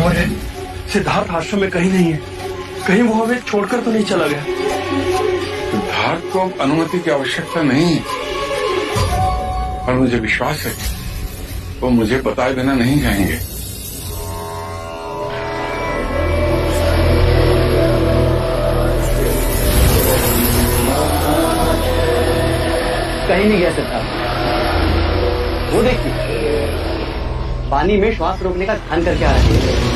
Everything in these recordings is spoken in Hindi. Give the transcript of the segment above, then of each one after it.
गुरुवर है, सिद्धार्थ आश्रम में कहीं नहीं है। कहीं वो हमें छोड़कर तो नहीं चला गया? सिद्धार्थ को अब अनुमति की आवश्यकता नहीं है, और मुझे विश्वास है वो मुझे बताए बिना नहीं जाएंगे। कहीं नहीं गया सिद्धार्थ। वो देखिए पानी में श्वास रोकने का ध्यान करके आ रहे हैं।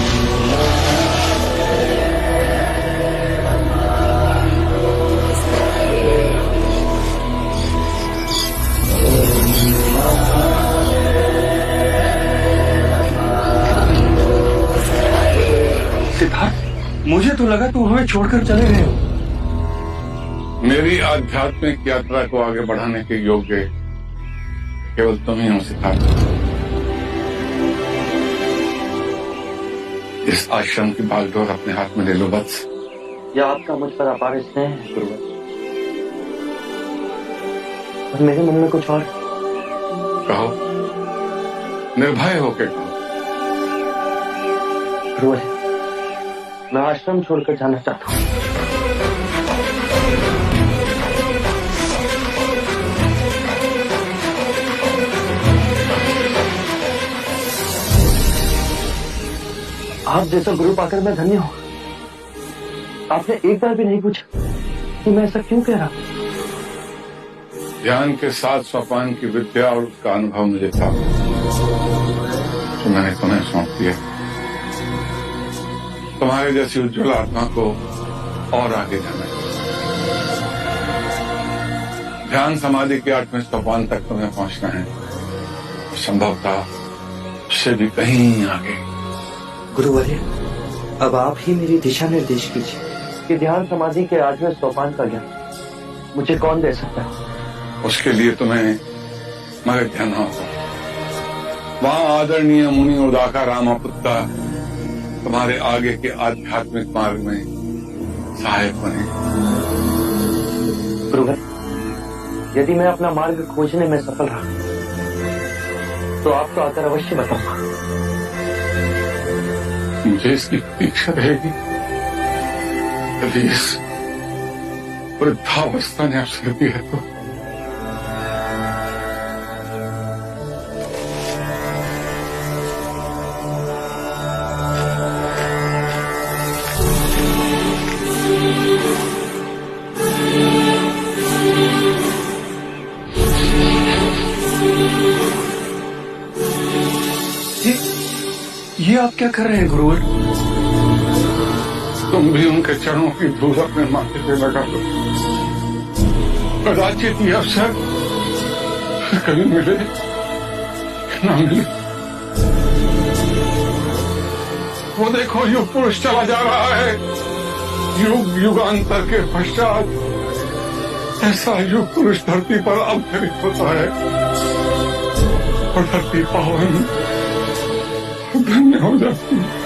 सिद्धार्थ, मुझे तो लगा तुम हमें छोड़कर चले गए हो। मेरी आध्यात्मिक यात्रा को आगे बढ़ाने के योग्य केवल तुम ही हो सिद्धार्थ। इस आश्रम की बागडोर अपने हाथ में ले लो बस। यह आपका मुझ पर अपार स्नेह है गुरुवर, और मेरे मन में कुछ और। कहो, निर्भय होकर कहो। गुरुवर, मैं आश्रम छोड़कर जाना चाहता हूँ। आप जैसा गुरु पाकर मैं धन्य हूं। आपने एक बार भी नहीं पूछा कि मैं ऐसा क्यों कह रहा हूं। ध्यान के साथ सोपान की विद्या और उसका अनुभव मुझे था, तो मैंने तुम्हें सौंप दिया। तुम्हारे जैसी उज्ज्वल आत्मा को और आगे जाना है। ध्यान समाधि के 8वें सोपान तक तुम्हें पहुंचना है, संभवतः उससे भी कहीं आगे। गुरुवर्य, अब आप ही मेरी दिशा निर्देश कीजिए कि ध्यान समाधि के 8वें सोपान का ज्ञान मुझे कौन दे सकता है। उसके लिए तुम्हें मगध ध्यान होगा। वहां आदरणीय मुनि उदाका रामापुत्ता तुम्हारे आगे के आध्यात्मिक मार्ग में सहायक बने। गुरुवर, यदि मैं अपना मार्ग खोजने में सफल रहा तो आपको आकर अवश्य बताऊंगा। मुझे इसकी प्रतीक्षा रहेगी। यदि इस वृद्धावस्था ने अवसर दिया है तो ये आप क्या कर रहे हैं गुरुवर? तुम भी उनके चरणों की धूल अपने माथे पे लगा दो। कदाचित ये अवसर कभी मिले ना मिले। वो देखो, युग पुरुष चला जा रहा है। युग युगांतर के पश्चात ऐसा युग पुरुष धरती पर अवतरित होता है, और धरती पावन धन्य हो जाती है।